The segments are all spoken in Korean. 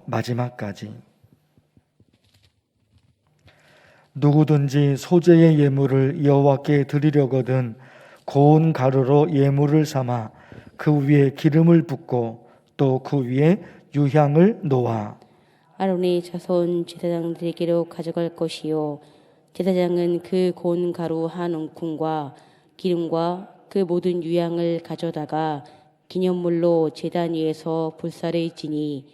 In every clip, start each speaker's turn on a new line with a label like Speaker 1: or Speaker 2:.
Speaker 1: 마지막까지. 누구든지 소재의 예물을 여호와께 드리려거든 고운 가루로 예물을 삼아 그 위에 기름을 붓고 또 그 위에 유향을 놓아
Speaker 2: 아론의 자손 제사장들에게로 가져갈 것이요 제사장은 그 고운 가루 한 움큼과 기름과 그 모든 유향을 가져다가 기념물로 제단 위에서 불사를 지니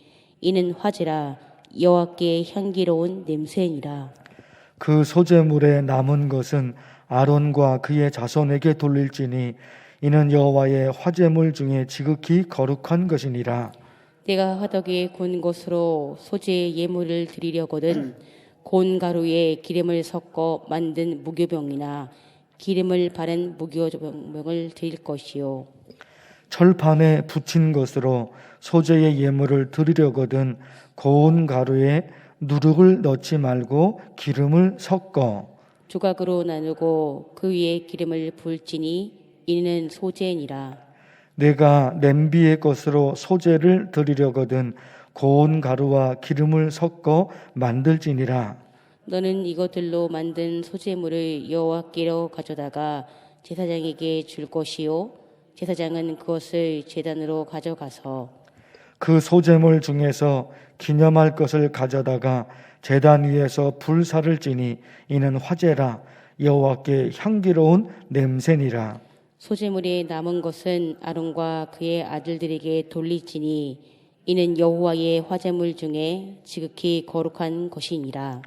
Speaker 2: 이는 화제라 여호와께 향기로운 냄새니라.
Speaker 1: 그 소재물에 남은 것은 아론과 그의 자손에게 돌릴지니 이는 여호와의 화제물 중에 지극히 거룩한 것이니라.
Speaker 2: 내가 화덕에 구운 것으로 소재의 예물을 드리려거든 고운 가루에 기름을 섞어 만든 무교병이나 기름을 바른 무교병을 드릴 것이요
Speaker 1: 철판에 붙인 것으로 소재의 예물을 드리려거든 고운 가루에 누룩을 넣지 말고 기름을 섞어
Speaker 2: 조각으로 나누고 그 위에 기름을 부을지니 이는 소재니라.
Speaker 1: 내가 냄비의 것으로 소재를 드리려거든 고운 가루와 기름을 섞어 만들지니라.
Speaker 2: 너는 이것들로 만든 소재물을 여호와께로 가져다가 제사장에게 줄 것이요 제사장은 그것을 제단으로 가져가서
Speaker 1: 그 소재물 중에서 기념할 것을 가져다가 제단 위에서 불사를 지니 이는 화제라 여호와께 향기로운 냄새니라.
Speaker 2: 소재물에 남은 것은 아론과 그의 아들들에게 돌릴지니 이는 여호와의 화제물 중에 지극히 거룩한 것이니라.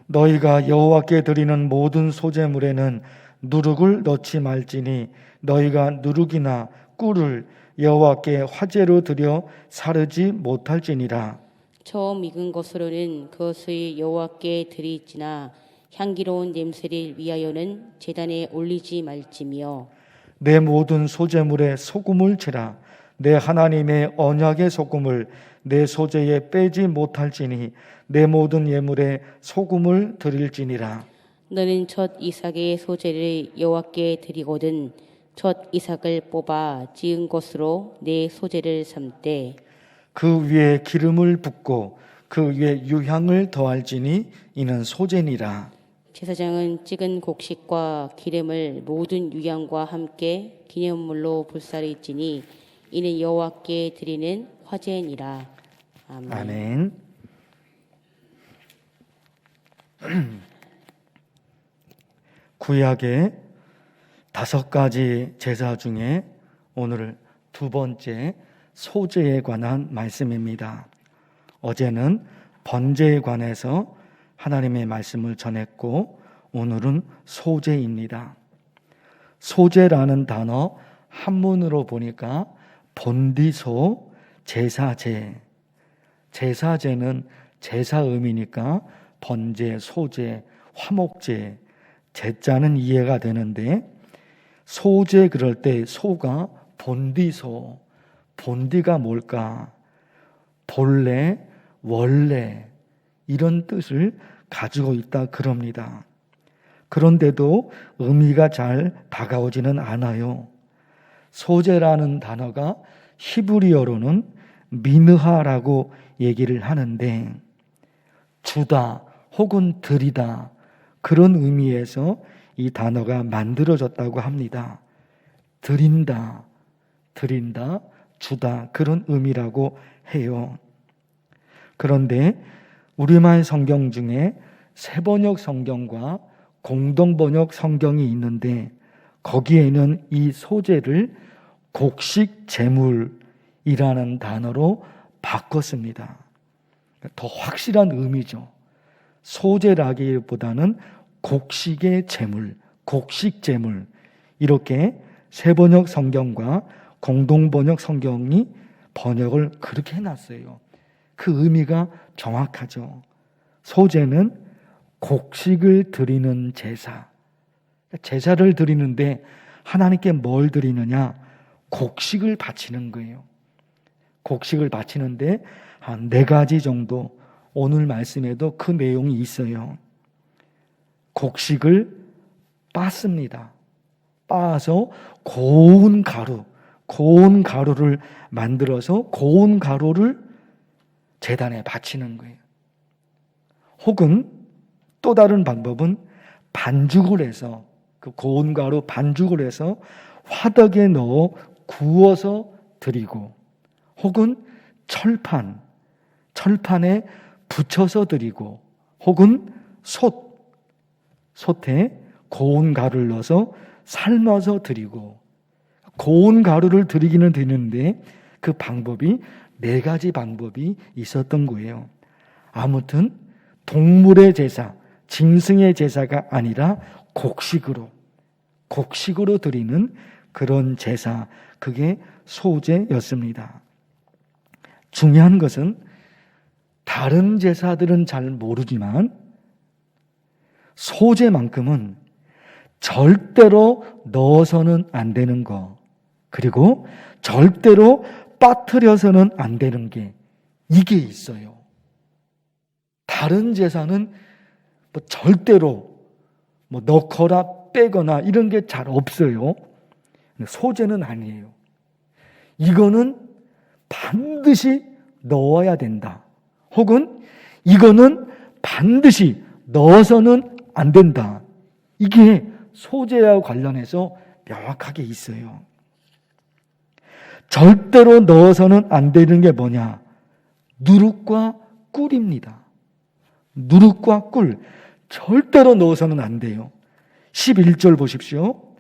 Speaker 1: 너희가 여호와께 드리는 모든 소재물에는 누룩을 넣지 말지니 너희가 누룩이나 꿀을 여호와께 화제로 드려 사르지 못할지니라.
Speaker 2: 처음 익은 것으로는 그것을 여호와께 드릴지나 향기로운 냄새를 위하여는 제단에 올리지 말지며
Speaker 1: 내 모든 소재물에 소금을 치라. 내 하나님의 언약의 소금을 내 소재에 빼지 못할지니 내 모든 예물에 소금을 드릴지니라.
Speaker 2: 너는 첫 이삭의 소재를 여호와께 드리거든 첫 이삭을 뽑아 지은 것으로 내 소재를 삼되
Speaker 1: 그 위에 기름을 붓고 그 위에 유향을 더할지니 이는 소재니라.
Speaker 2: 제사장은 찍은 곡식과 기름을 모든 유향과 함께 기념물로 불사를지니 이는 여호와께 드리는 화제니라. 아멘.
Speaker 1: 아멘. 구약의 5가지 제사 중에 오늘 두 번째 소재에 관한 말씀입니다. 어제는 번제에 관해서 하나님의 말씀을 전했고 오늘은 소재입니다. 소재라는 단어 한문으로 보니까 본디소, 제사제. 제사제는 제사음이니까 번제, 소제, 화목제, 제자는 이해가 되는데 소제 그럴 때 소가 본디소, 본디가 뭘까? 본래, 원래 이런 뜻을 가지고 있다 그럽니다. 그런데도 의미가 잘 다가오지는 않아요. 소재라는 단어가 히브리어로는 미느하라고 얘기를 하는데 주다 혹은 드리다 그런 의미에서 이 단어가 만들어졌다고 합니다. 드린다, 드린다, 주다 그런 의미라고 해요. 그런데 우리말 성경 중에 새번역 성경과 공동번역 성경이 있는데 거기에는 이 소재를 곡식 제물이라는 단어로 바꿨습니다. 더 확실한 의미죠. 소재라기보다는 곡식의 제물, 곡식 제물 이렇게 새번역 성경과 공동번역 성경이 번역을 그렇게 해놨어요. 그 의미가 정확하죠. 소재는 곡식을 드리는 제사. 제사를 드리는데 하나님께 뭘 드리느냐? 곡식을 바치는 거예요. 곡식을 바치는데 한 4가지 정도 오늘 말씀에도 그 내용이 있어요. 곡식을 빻습니다. 빻아서 고운 가루를 만들어서 고운 가루를 제단에 바치는 거예요. 혹은 또 다른 방법은 반죽을 해서, 그 고운 가루 반죽을 해서 화덕에 넣어 구워서 드리고, 혹은 철판에 붙여서 드리고, 혹은 솥에 고운 가루를 넣어서 삶아서 드리고, 고운 가루를 드리기는 드리는데 그 방법이 4가지 방법이 있었던 거예요. 아무튼 동물의 제사, 짐승의 제사가 아니라 곡식으로 드리는 그런 제사, 그게 소제였습니다. 중요한 것은 다른 제사들은 잘 모르지만 소제만큼은 절대로 넣어서는 안 되는 거, 그리고 절대로 빠뜨려서는 안 되는 게, 이게 있어요. 다른 제사는 절대로 넣거나 빼거나 이런 게 잘 없어요. 소제는 아니에요. 이거는 반드시 넣어야 된다. 혹은 이거는 반드시 넣어서는 안 된다. 이게 소제와 관련해서 명확하게 있어요. 절대로 넣어서는 안 되는 게 뭐냐? 누룩과 꿀입니다. 누룩과 꿀, 절대로 넣어서는 안 돼요. 11절 보십시오.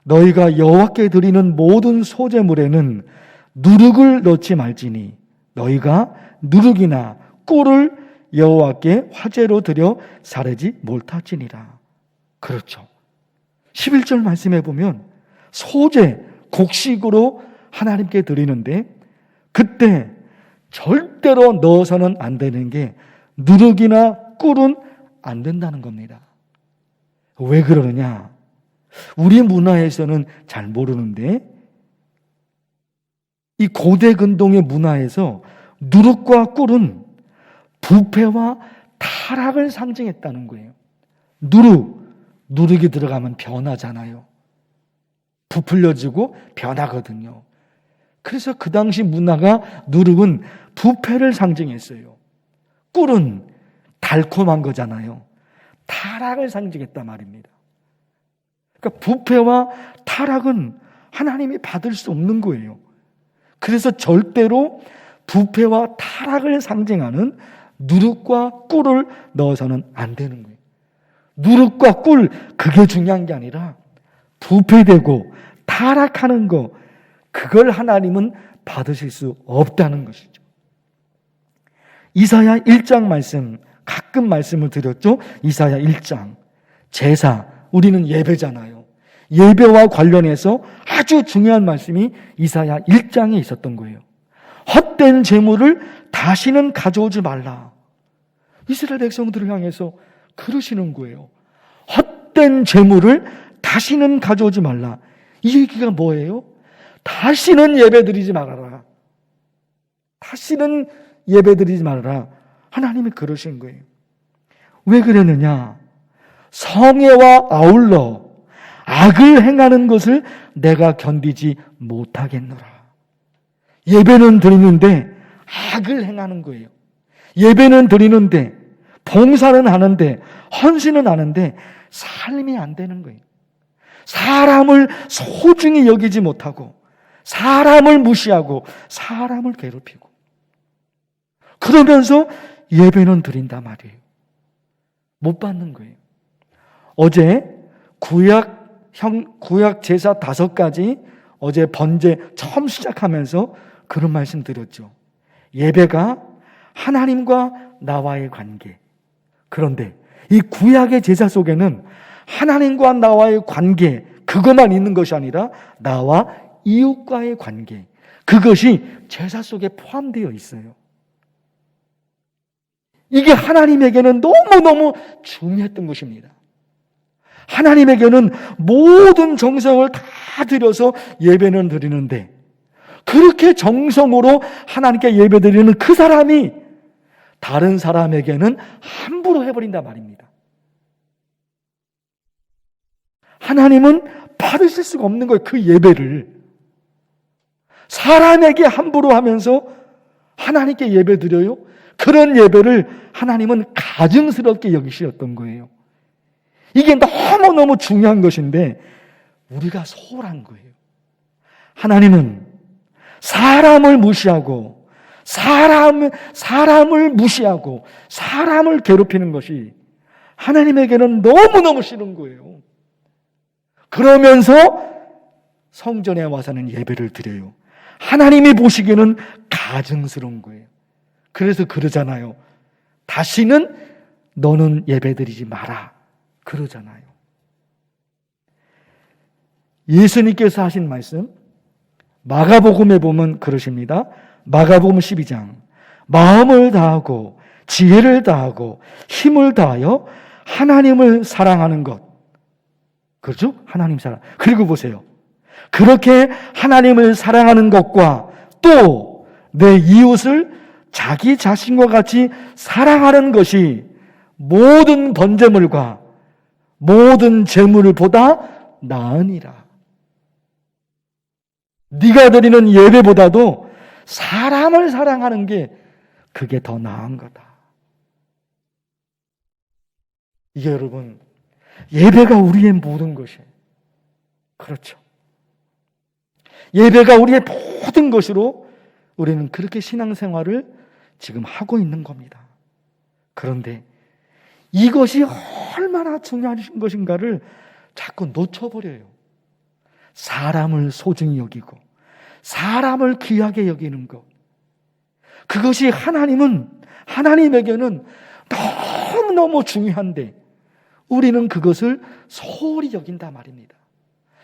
Speaker 1: 너희가 여호와께 드리는 모든 소제물에는 누룩을 넣지 말지니 너희가 누룩이나 꿀을 여호와께 화제로 드려 사르지 못할지니라. 그렇죠. 11절 말씀해 보면 소제, 곡식으로 하나님께 드리는데 그때 절대로 넣어서는 안 되는 게 누룩이나 꿀은 안 된다는 겁니다. 왜 그러느냐? 우리 문화에서는 잘 모르는데 이 고대 근동의 문화에서 누룩과 꿀은 부패와 타락을 상징했다는 거예요. 누룩이 들어가면 변하잖아요. 부풀려지고 변하거든요. 그래서 그 당시 문화가 누룩은 부패를 상징했어요. 꿀은 달콤한 거잖아요. 타락을 상징했단 말입니다. 그러니까 부패와 타락은 하나님이 받을 수 없는 거예요. 그래서 절대로 부패와 타락을 상징하는 누룩과 꿀을 넣어서는 안 되는 거예요. 누룩과 꿀, 그게 중요한 게 아니라 부패되고 타락하는 거, 그걸 하나님은 받으실 수 없다는 것이죠. 이사야 1장 말씀, 가끔 말씀을 드렸죠. 이사야 1장. 제사, 우리는 예배잖아요. 예배와 관련해서 아주 중요한 말씀이 이사야 1장에 있었던 거예요. 헛된 재물을 다시는 가져오지 말라. 이스라엘 백성들을 향해서 그러시는 거예요. 헛된 재물을 다시는 가져오지 말라. 이 얘기가 뭐예요? 다시는 예배드리지 말아라. 다시는 예배드리지 말아라. 하나님이 그러신 거예요. 왜 그랬느냐? 성애와 아울러 악을 행하는 것을 내가 견디지 못하겠노라. 예배는 드리는데 악을 행하는 거예요. 예배는 드리는데 봉사는 하는데 헌신은 하는데 삶이 안 되는 거예요. 사람을 소중히 여기지 못하고 사람을 무시하고 사람을 괴롭히고 그러면서 예배는 드린단 말이에요. 못 받는 거예요. 어제 구약 제사 5가지 어제 번제 처음 시작하면서 그런 말씀 드렸죠. 예배가 하나님과 나와의 관계. 그런데 이 구약의 제사 속에는 하나님과 나와의 관계, 그것만 있는 것이 아니라 나와 이웃과의 관계, 그것이 제사 속에 포함되어 있어요. 이게 하나님에게는 너무너무 중요했던 것입니다. 하나님에게는 모든 정성을 다 들여서 예배는 드리는데 그렇게 정성으로 하나님께 예배드리는 그 사람이 다른 사람에게는 함부로 해버린단 말입니다. 하나님은 받으실 수가 없는 거예요. 그 예배를. 사람에게 함부로 하면서 하나님께 예배 드려요? 그런 예배를 하나님은 가증스럽게 여기셨던 거예요. 이게 너무너무 중요한 것인데 우리가 소홀한 거예요. 하나님은 사람을 무시하고 사람을 무시하고 사람을 괴롭히는 것이 하나님에게는 너무너무 싫은 거예요. 그러면서 성전에 와서는 예배를 드려요. 하나님이 보시기에는 가증스러운 거예요. 그래서 그러잖아요. 다시는 너는 예배드리지 마라. 그러잖아요. 예수님께서 하신 말씀 마가복음에 보면 그러십니다. 마가복음 12장 마음을 다하고 지혜를 다하고 힘을 다하여 하나님을 사랑하는 것. 그렇죠? 하나님 사랑. 그리고 보세요. 그렇게 하나님을 사랑하는 것과 또 내 이웃을 자기 자신과 같이 사랑하는 것이 모든 번제물과 모든 제물보다 나으니라. 네가 드리는 예배보다도 사람을 사랑하는 게 그게 더 나은 거다. 이게 여러분 예배가 우리의 모든 것이에요. 그렇죠. 예배가 우리의 모든 것으로 우리는 그렇게 신앙생활을 지금 하고 있는 겁니다. 그런데 이것이 얼마나 중요한 것인가를 자꾸 놓쳐버려요. 사람을 소중히 여기고 사람을 귀하게 여기는 것. 그것이 하나님에게는 너무너무 중요한데 우리는 그것을 소홀히 여긴다 말입니다.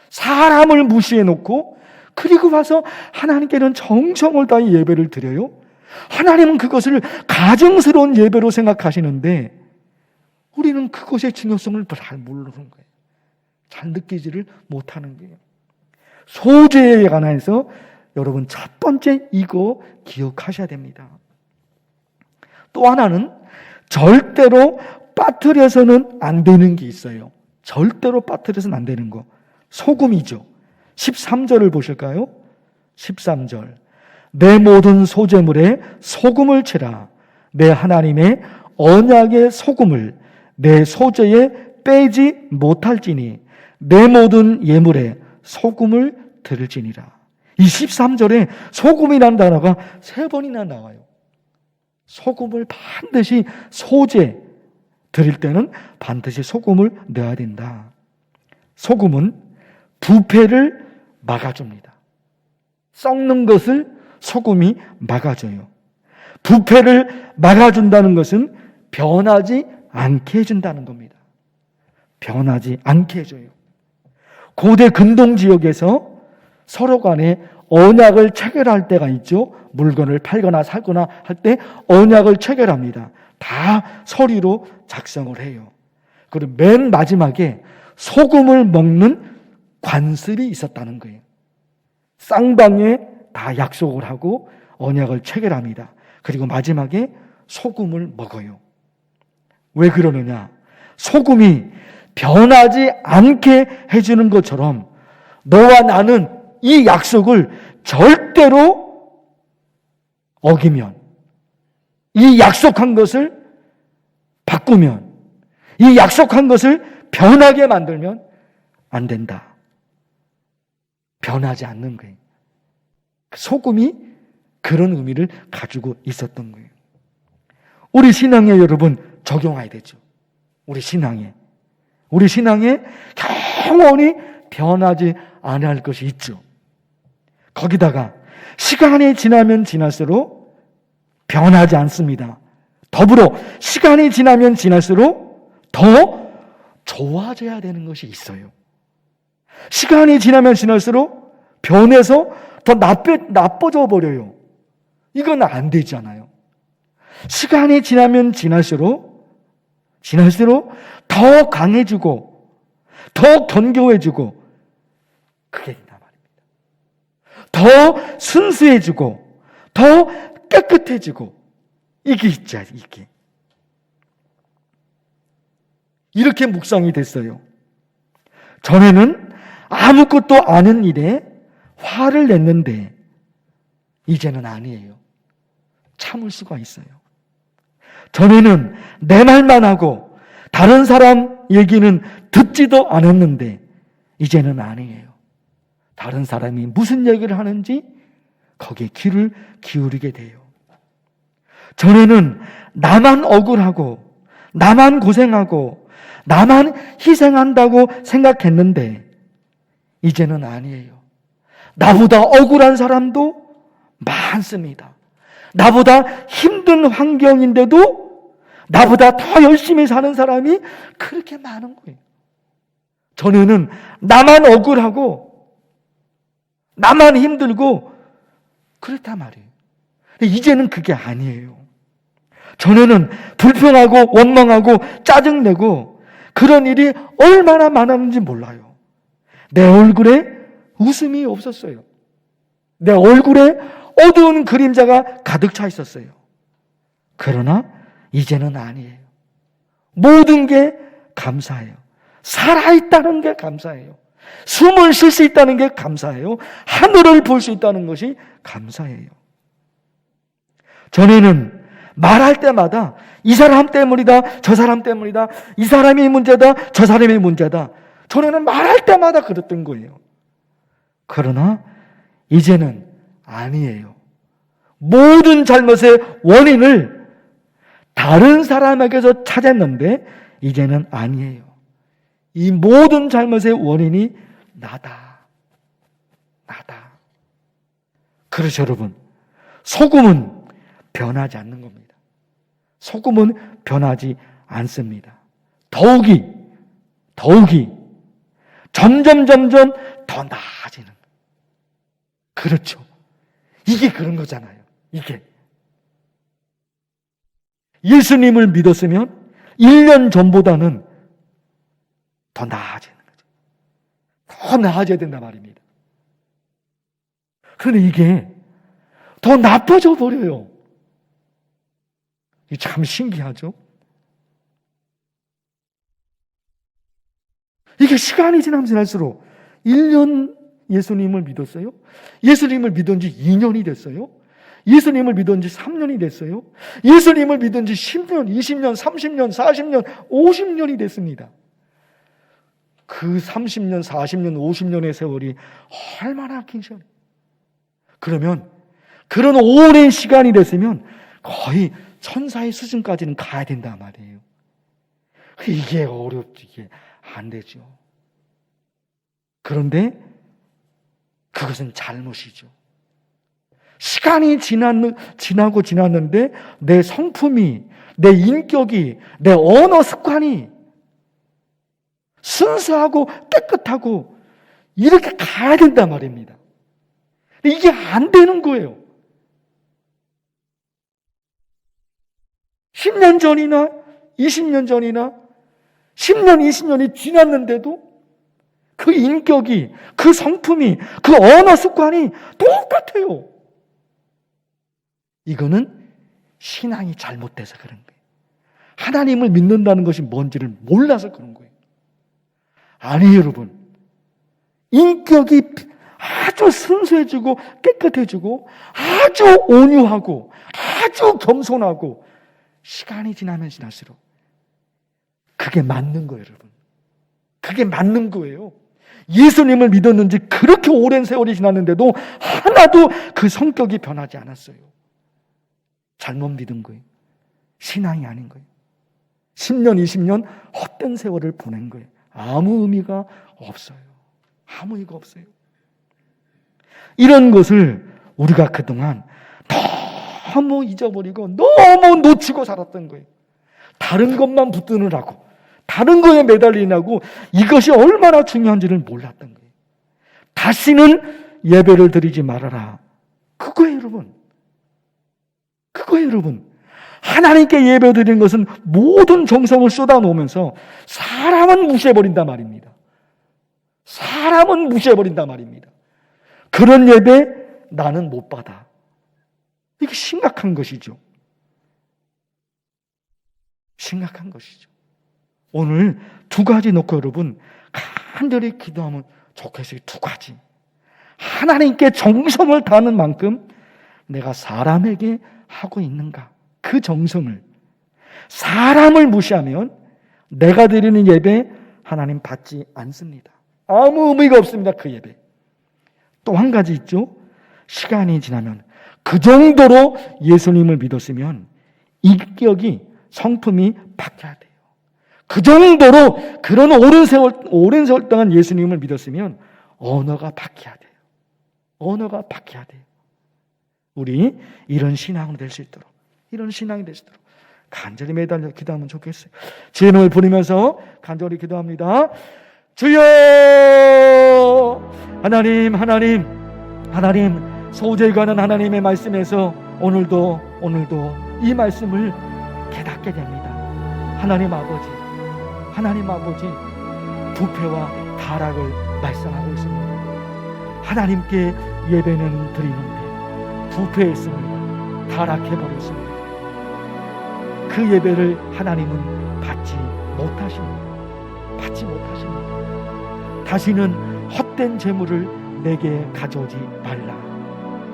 Speaker 1: 사람을 무시해놓고 그리고 와서 하나님께는 정성을 다해 예배를 드려요. 하나님은 그것을 가증스러운 예배로 생각하시는데 우리는 그것의 중요성을 잘 모르는 거예요. 잘 느끼지를 못하는 거예요. 소재에 관해서 여러분 첫 번째 이거 기억하셔야 됩니다. 또 하나는 절대로 빠뜨려서는 안 되는 게 있어요. 절대로 빠뜨려서는 안 되는 거. 소금이죠. 13절을 보실까요? 13절. 내 모든 소재물에 소금을 치라. 내 하나님의 언약의 소금을 내 소재에 빼지 못할지니 내 모든 예물에 소금을 드릴지니라. 이 13절에 소금이라는 단어가 3번이나 나와요. 소금을 반드시 소재 드릴 때는 반드시 소금을 넣어야 된다. 소금은 부패를 막아줍니다. 썩는 것을 소금이 막아줘요. 부패를 막아준다는 것은 변하지 않게 해준다는 겁니다. 변하지 않게 해줘요. 고대 근동 지역에서 서로 간에 언약을 체결할 때가 있죠. 물건을 팔거나 사거나 할 때 언약을 체결합니다. 다 서류로 작성을 해요. 그리고 맨 마지막에 소금을 먹는 관습이 있었다는 거예요. 쌍방에 다 약속을 하고 언약을 체결합니다. 그리고 마지막에 소금을 먹어요. 왜 그러느냐? 소금이 변하지 않게 해주는 것처럼 너와 나는 이 약속을 절대로 어기면, 이 약속한 것을 바꾸면, 이 약속한 것을 변하게 만들면 안 된다. 변하지 않는 거예요. 소금이 그런 의미를 가지고 있었던 거예요. 우리 신앙에 여러분 적용해야 되죠. 우리 신앙에 영원히 변하지 않을 것이 있죠. 거기다가 시간이 지나면 지날수록 변하지 않습니다. 더불어 시간이 지나면 지날수록 더 좋아져야 되는 것이 있어요. 시간이 지나면 지날수록 변해서 더 나빠져 버려요. 이건 안 되잖아요. 시간이 지나면 지날수록 더 강해지고 더 견고해지고 그게 있단 말입니다. 더 순수해지고 더 깨끗해지고 이게 있죠. 이게 이렇게 묵상이 됐어요. 전에는 아무것도 아는 일에 화를 냈는데 이제는 아니에요. 참을 수가 있어요. 전에는 내 말만 하고 다른 사람 얘기는 듣지도 않았는데 이제는 아니에요. 다른 사람이 무슨 얘기를 하는지 거기에 귀를 기울이게 돼요. 전에는 나만 억울하고 나만 고생하고 나만 희생한다고 생각했는데 이제는 아니에요. 나보다 억울한 사람도 많습니다. 나보다 힘든 환경인데도 나보다 더 열심히 사는 사람이 그렇게 많은 거예요. 전에는 나만 억울하고 나만 힘들고 그렇단 말이에요. 근데 이제는 그게 아니에요. 전에는 불평하고 원망하고 짜증내고 그런 일이 얼마나 많았는지 몰라요. 내 얼굴에 웃음이 없었어요. 내 얼굴에 어두운 그림자가 가득 차 있었어요. 그러나 이제는 아니에요. 모든 게 감사해요. 살아있다는 게 감사해요. 숨을 쉴 수 있다는 게 감사해요. 하늘을 볼 수 있다는 것이 감사해요. 전에는 말할 때마다 이 사람 때문이다, 저 사람 때문이다, 이 사람이 문제다, 저 사람이 문제다. 전에는 말할 때마다 그랬던 거예요. 그러나 이제는 아니에요. 모든 잘못의 원인을 다른 사람에게서 찾았는데 이제는 아니에요. 이 모든 잘못의 원인이 나다. 그렇죠, 여러분. 소금은 변하지 않는 겁니다. 소금은 변하지 않습니다. 더욱이 점점 더 나아지는. 그렇죠. 이게 그런 거잖아요. 이게. 예수님을 믿었으면 1년 전보다는 더 나아지는 거죠. 더 나아져야 된단 말입니다. 그런데 이게 더 나빠져 버려요. 이게 참 신기하죠? 이게 시간이 지나면 지날수록 1년 예수님을 믿었어요? 예수님을 믿은 지 2년이 됐어요? 예수님을 믿은 지 3년이 됐어요? 예수님을 믿은 지 10년, 20년, 30년, 40년, 50년이 됐습니다. 그 30년, 40년, 50년의 세월이 얼마나 긴 시간. 그러면 그런 오랜 시간이 됐으면 거의 천사의 수준까지는 가야 된단 말이에요. 이게 어렵지. 이게 안 되죠. 그런데 그것은 잘못이죠. 시간이 지나고 지났는데 내 성품이, 내 인격이, 내 언어 습관이 순수하고 깨끗하고 이렇게 가야 된단 말입니다. 근데 이게 안 되는 거예요. 10년 전이나 20년 전이나 10년, 20년이 지났는데도 그 인격이, 그 성품이, 그 언어 습관이 똑같아요. 이거는 신앙이 잘못돼서 그런 거예요. 하나님을 믿는다는 것이 뭔지를 몰라서 그런 거예요. 아니, 여러분. 인격이 아주 순수해지고 깨끗해지고 아주 온유하고 아주 겸손하고 시간이 지나면 지날수록 그게 맞는 거예요, 여러분. 그게 맞는 거예요. 예수님을 믿었는지 그렇게 오랜 세월이 지났는데도 하나도 그 성격이 변하지 않았어요. 잘못 믿은 거예요. 신앙이 아닌 거예요. 10년, 20년 헛된 세월을 보낸 거예요. 아무 의미가 없어요. 아무 의미가 없어요. 이런 것을 우리가 그동안 너무 잊어버리고 너무 놓치고 살았던 거예요. 다른 것만 붙드느라고, 다른 거에 매달리느라고 이것이 얼마나 중요한지를 몰랐던 거예요. 다시는 예배를 드리지 말아라. 그거예요, 여러분. 그거예요, 여러분. 하나님께 예배 드리는 것은 모든 정성을 쏟아놓으면서 사람은 무시해버린단 말입니다. 사람은 무시해버린단 말입니다. 그런 예배 나는 못 받아. 이게 심각한 것이죠. 심각한 것이죠. 오늘 두 가지 놓고 여러분 간절히 기도하면 좋겠어요. 두 가지. 하나님께 정성을 다하는 만큼 내가 사람에게 하고 있는가? 그 정성을 사람을 무시하면 내가 드리는 예배 하나님 받지 않습니다. 아무 의미가 없습니다. 그 예배. 또 한 가지 있죠. 시간이 지나면 그 정도로 예수님을 믿었으면 인격이 성품이 바뀌어야 돼요. 그 정도로 그런 오랜 세월 동안 예수님을 믿었으면 언어가 바뀌어야 돼요. 언어가 바뀌어야 돼요. 우리 이런 신앙으로 될 수 있도록, 이런 신앙이 될 수 있도록 간절히 매달려 기도하면 좋겠어요. 주의 이름을 부르면서 간절히 기도합니다. 주여! 하나님, 하나님, 하나님, 소재에 관한 하나님의 말씀에서 오늘도 이 말씀을 깨닫게 됩니다. 하나님 아버지, 하나님 아버지, 부패와 타락을 말씀하고 있습니다. 하나님께 예배는 드리는데 부패했습니다. 타락해버렸습니다. 그 예배를 하나님은 받지 못하십니다. 받지 못하십니다. 다시는 헛된 재물을 내게 가져오지 말라.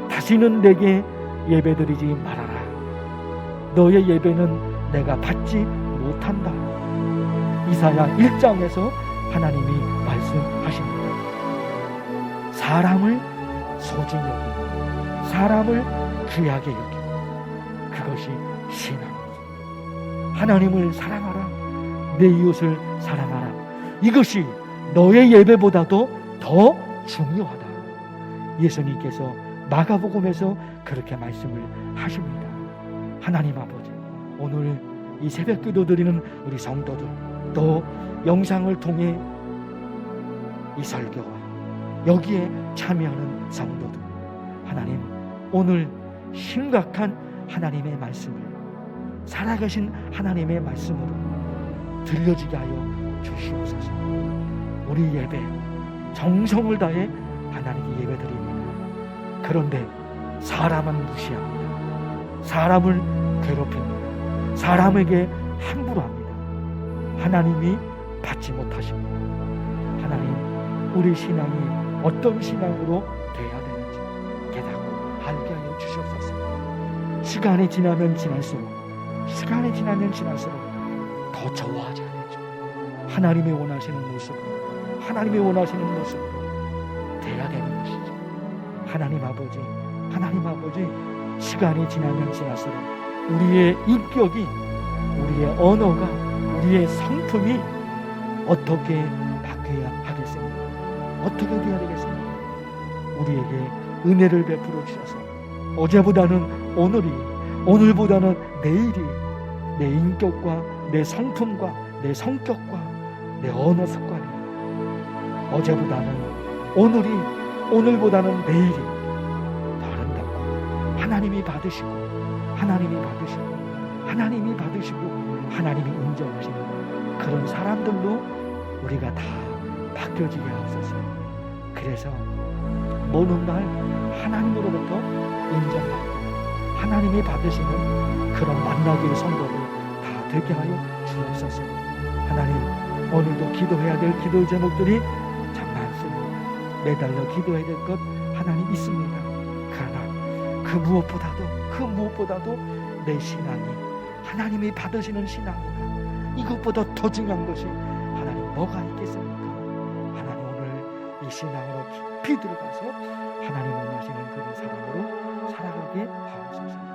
Speaker 1: 다시는 내게 예배드리지 말아라. 너의 예배는 내가 받지 못한다. 이사야 1장에서 하나님이 말씀하십니다. 사람을 소중히 여기고 사람을 귀하게 여기고 그것이 신앙입니다. 하나님을 사랑하라. 내 이웃을 사랑하라. 이것이 너의 예배보다도 더 중요하다. 예수님께서 마가복음에서 그렇게 말씀을 하십니다. 하나님 아버지, 오늘 이 새벽 기도 드리는 우리 성도들, 또 영상을 통해 이 설교와 여기에 참여하는 성도들, 하나님 오늘 심각한 하나님의 말씀을 살아계신 하나님의 말씀으로 들려지게 하여 주시옵소서. 우리 예배 정성을 다해 하나님께 예배드립니다. 그런데 사람은 무시합니다. 사람을 괴롭힙니다. 사람에게 함부로 합니다. 하나님이 받지 못하십니다. 하나님, 우리 신앙이 어떤 신앙으로 돼야 되는지 깨닫고 알게 하여 주시옵소서. 시간이 지나면 지날수록 더 좋아져야 되죠. 하나님이 원하시는 모습으로 돼야 되는 것이죠. 하나님 아버지, 시간이 지나면 지날수록 우리의 인격이, 우리의 언어가, 우리의 성품이 어떻게 바뀌어야 하겠습니까? 어떻게 되어야 되겠습니까? 우리에게 은혜를 베풀어 주셔서 어제보다는 오늘이, 오늘보다는 내일이 내 인격과 내 성품과 내 성격과 내 언어 습관이 어제보다는 오늘이, 오늘보다는 내일이 더 아름답고 하나님이 받으시고 하나님이 인정하시는 그런 사람들로 우리가 다 바뀌어지게 하옵소서. 그래서 모든 날 하나님으로부터 인정받고 하나님이 받으시는 그런 만나기의 성도를 다 되게 하여 주옵소서. 하나님, 오늘도 기도해야 될 기도 제목들이 참 많습니다. 매달려 기도해야 될 것 하나님 있습니다. 그러나 그 무엇보다도 내 신앙이 하나님이 받으시는 신앙이다. 이것보다 더 중요한 것이 하나님 뭐가 있겠습니까? 하나님, 오늘 이 신앙으로 깊이 들어가서 하나님 원하시는 그런 사람으로 살아가게 하옵소서.